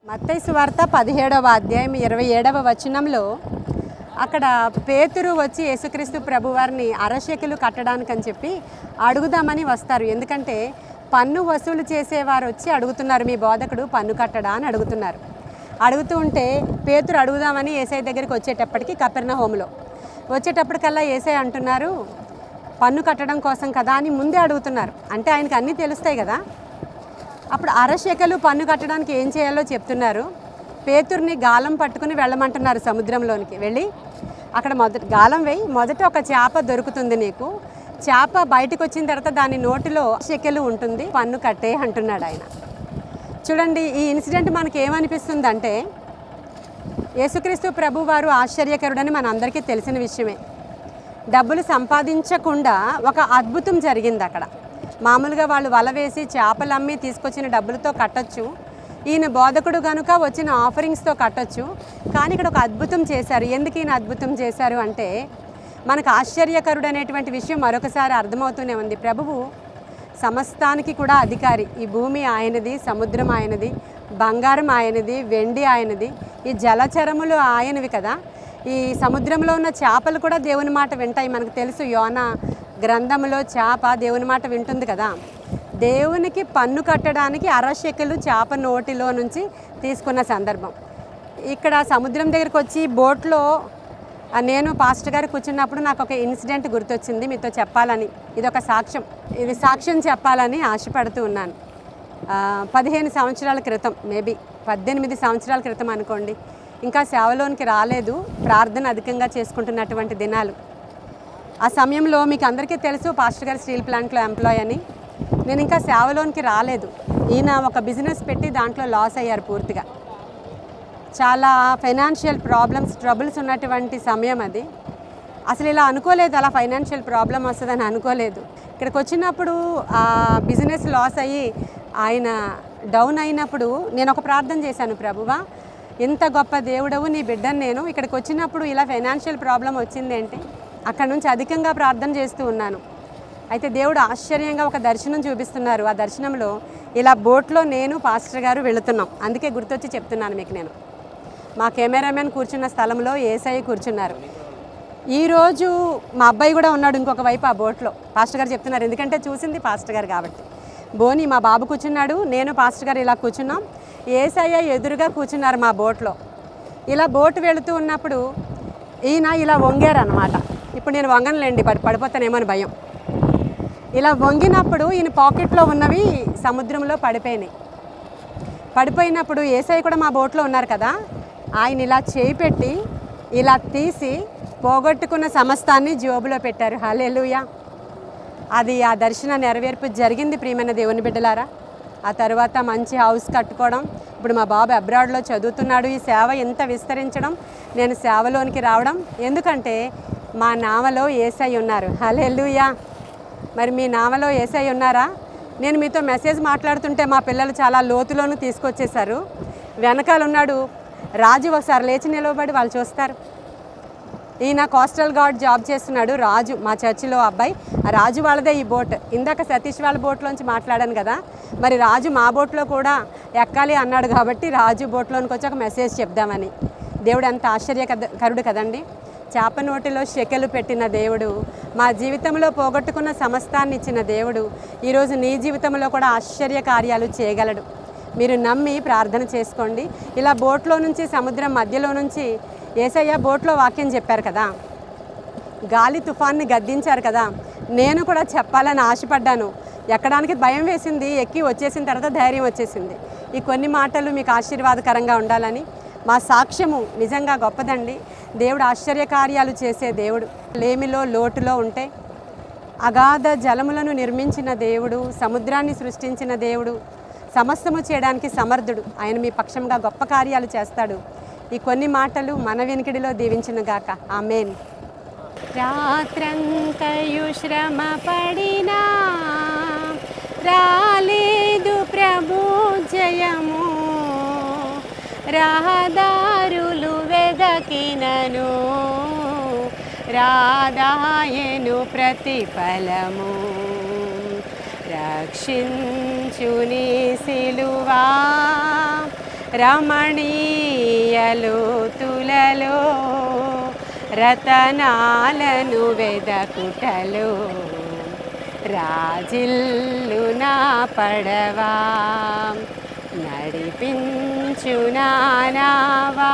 మత్తయి సువార్త 17వ అధ్యాయం 27వ వచనంలో అక్కడ పేతురు వచ్చి యేసుక్రీస్తు ప్రభువారిని అరశెకలు కట్టడానికని చెప్పి అడుగుదామని వస్తారు. ఎందుకంటే పన్ను వసూలు చేసేవారు వచ్చి అడుగుతున్నారు, మీ బోధకుడు పన్ను కట్టడా అని అడుగుతున్నారు. అడుగుతూ ఉంటే పేతురు అడుగుదామని యేసయ్య దగ్గరికి వచ్చేటప్పటికి కపెర్నహూములో వచ్చేటప్పటికల్లా యేసయ్య అంటున్నారు, పన్ను కట్టడం కోసం కదా అని ముందే అడుగుతున్నారు. అంటే ఆయనకు అన్నీ తెలుస్తాయి కదా. అప్పుడు అరశెకలు పన్ను కట్టడానికి ఏం చేయాలో చెప్తున్నారు. పేతుర్ని గాలం పట్టుకుని వెళ్ళమంటున్నారు సముద్రంలోనికి. వెళ్ళి అక్కడ గాలం వేయి, మొదట ఒక చేప దొరుకుతుంది నీకు, చేప బయటకు వచ్చిన తర్వాత దాని నోటిలో శెకెలు ఉంటుంది, పన్ను కట్టే అంటున్నాడు ఆయన. చూడండి, ఈ ఇన్సిడెంట్ మనకి ఏమనిపిస్తుందంటే యేసుక్రీస్తు ప్రభు వారు ఆశ్చర్యకరుడని మన అందరికీ తెలిసిన విషయమే. డబ్బులు సంపాదించకుండా ఒక అద్భుతం జరిగింది అక్కడ. మామూలుగా వాళ్ళు వల వేసి చేపలు అమ్మి తీసుకొచ్చిన డబ్బులతో కట్టొచ్చు, ఈయన బోధకుడు కనుక వచ్చిన ఆఫరింగ్స్తో కట్టొచ్చు. కానీ ఇక్కడ ఒక అద్భుతం చేశారు. ఎందుకు ఈయన అద్భుతం చేశారు అంటే మనకు ఆశ్చర్యకరుడు అనేటువంటి విషయం మరొకసారి అర్థమవుతూనే ఉంది. ప్రభువు సమస్తానికి కూడా అధికారి. ఈ భూమి ఆయనది, సముద్రం ఆయనది, బంగారం ఆయనది, వెండి ఆయనది, ఈ జలచరములు ఆయనవి కదా. ఈ సముద్రంలో ఉన్న చేపలు కూడా దేవుని మాట వింటాయి. మనకు తెలుసు, యోనా గ్రంథంలో చేప దేవుని మాట వింటుంది కదా. దేవునికి పన్ను కట్టడానికి అరశెకలు చేప నోటిలో నుంచి తీసుకున్న సందర్భం. ఇక్కడ సముద్రం దగ్గరికి వచ్చి బోట్లో నేను పాస్టర్ గారు కూర్చున్నప్పుడు నాకు ఒక ఇన్సిడెంట్ గుర్తొచ్చింది, మీతో చెప్పాలని. ఇది ఒక సాక్ష్యం, ఇది సాక్ష్యం చెప్పాలని ఆశపడుతూ ఉన్నాను. 15 సంవత్సరాల క్రితం, మేబీ 18 సంవత్సరాల క్రితం అనుకోండి. ఇంకా సేవలోనికి రాలేదు, ప్రార్థన అధికంగా చేసుకుంటున్నటువంటి దినాలు. ఆ సమయంలో మీకు అందరికీ తెలుసు, పాస్టర్ గారు స్టీల్ ప్లాంట్లో ఎంప్లాయ్ అని. నేను ఇంకా సేవలోనికి రాలేదు. ఈయన ఒక బిజినెస్ పెట్టి దాంట్లో లాస్ అయ్యారు పూర్తిగా. చాలా ఫైనాన్షియల్ ప్రాబ్లమ్స్, ట్రబుల్స్ ఉన్నటువంటి సమయం అది. అసలు ఇలా అనుకోలేదు, అలా ఫైనాన్షియల్ ప్రాబ్లం వస్తుందని అనుకోలేదు. ఇక్కడికి వచ్చినప్పుడు ఆ బిజినెస్ లాస్ అయ్యి ఆయన డౌన్ అయినప్పుడు నేను ఒక ప్రార్థన చేశాను, ప్రభువా ఇంత గొప్ప దేవుడవు, నీ బిడ్డను నేను, ఇక్కడికి వచ్చినప్పుడు ఇలా ఫైనాన్షియల్ ప్రాబ్లం వచ్చిందేంటి. అక్కడ నుంచి అధికంగా ప్రార్థన చేస్తూ ఉన్నాను. అయితే దేవుడు ఆశ్చర్యంగా ఒక దర్శనం చూపిస్తున్నారు. ఆ దర్శనంలో ఇలా బోట్లో నేను పాస్టర్ గారు వెళుతున్నాం. అందుకే గుర్తొచ్చి చెప్తున్నాను మీకు. నేను మా కెమెరామెన్ కూర్చున్న స్థలంలో యేసయ్య కూర్చున్నారు. ఈరోజు మా అబ్బాయి కూడా ఉన్నాడు ఇంకొక వైపు ఆ బోట్లో. పాస్టర్ గారు చెప్తున్నారు, ఎందుకంటే చూసింది పాస్టర్ గారు కాబట్టి. బోని మా బాబు కూర్చున్నాడు, నేను పాస్టర్ గారు ఇలా కూర్చున్నాం. యేసయ్య ఎదురుగా కూర్చున్నారు మా బోట్లో. ఇలా బోటు వెళుతూ ఉన్నప్పుడు ఈయన ఇలా వంగారు అనమాట. ఇప్పుడు నేను వంగనులేండి, పడిపోతానేమో అని భయం. ఇలా వంగినప్పుడు ఈయన పాకెట్లో ఉన్నవి సముద్రంలో పడిపోయినాయి. పడిపోయినప్పుడు యేసయ్య కూడా మా బోట్లో ఉన్నారు కదా, ఆయన ఇలా చేయి పెట్టి ఇలా తీసి పోగొట్టుకున్న సమస్తాన్ని జోబులో పెట్టారు. హల్లెలూయా. అది ఆ దర్శన నెరవేర్పు జరిగింది ప్రియమైన దేవుని బిడ్డలారా. ఆ తర్వాత మంచి హౌస్ కట్టుకోవడం, ఇప్పుడు మా బాబు అబ్రాడ్లో చదువుతున్నాడు. ఈ సేవ ఎంత విస్తరించడం, నేను సేవలోనికి రావడం, ఎందుకంటే మా నామలో యేసయ్య ఉన్నారు. హల్లెలూయా. మరి మీ నామలో యేసయ్య ఉన్నారా? నేను మీతో మెసేజ్ మాట్లాడుతుంటే మా పిల్లలు చాలా లోతులోనూ తీసుకొచ్చేశారు. వెనకాల ఉన్నాడు రాజు, ఒకసారి లేచి నిలవబడి వాళ్ళు చూస్తారు. ఈయన కోస్టల్ గార్డ్ జాబ్ చేస్తున్నాడు, రాజు, మా చర్చిలో అబ్బాయి. ఆ రాజు వాళ్ళదే ఈ బోట్. ఇందాక సతీష్ వాళ్ళ బోట్లోంచి మాట్లాడాను కదా, మరి రాజు మా బోట్లో కూడా ఎక్కాలి అన్నాడు కాబట్టి రాజు బోట్లోనికి వచ్చి ఒక మెసేజ్ చెప్దామని. దేవుడు ఎంత ఆశ్చర్యకరుడు కదండి. చేప నోటిలో శెకెలు పెట్టిన దేవుడు, మా జీవితంలో పోగొట్టుకున్న సమస్తాన్ని ఇచ్చిన దేవుడు ఈరోజు నీ జీవితంలో కూడా ఆశ్చర్య కార్యాలు చేయగలడు. మీరు నమ్మి ప్రార్థన చేసుకోండి. ఇలా బోట్లో నుంచి, సముద్రం మధ్యలో నుంచి యేసయ్య బోట్లో వాక్యం చెప్పారు కదా, గాలి తుఫాన్ని గద్దించారు కదా. నేను కూడా చెప్పాలని ఆశపడ్డాను. ఎక్కడానికి భయం వేసింది, ఎక్కి వచ్చేసిన తర్వాత ధైర్యం వచ్చేసింది. ఈ కొన్ని మాటలు మీకు ఆశీర్వాదకరంగా ఉండాలని. మా సాక్ష్యము నిజంగా గొప్పదండి. దేవుడు ఆశ్చర్య కార్యాలు చేసే దేవుడు. లేమిలో, లోటులో ఉంటే అగాధ జలములను నిర్మించిన దేవుడు, సముద్రాన్ని సృష్టించిన దేవుడు, సమస్తము చేయడానికి సమర్థుడు. ఆయన మీ పక్షంగా గొప్ప కార్యాలు చేస్తాడు. ఈ కొన్ని మాటలు మన వినికిడిలో దీవించునుగాక. ఆమేన్. రాత్రంతయు శ్రమ పడినా రాలేదు ప్రభు జయము, రహదారులు వెదకినను రాదాయను ప్రతిఫలము. రక్షించుని సిలువా రమణీయలోతులలో రతనాలను వెదకుటలో రాజిల్లు నా పడవా నడిపించు నా నావా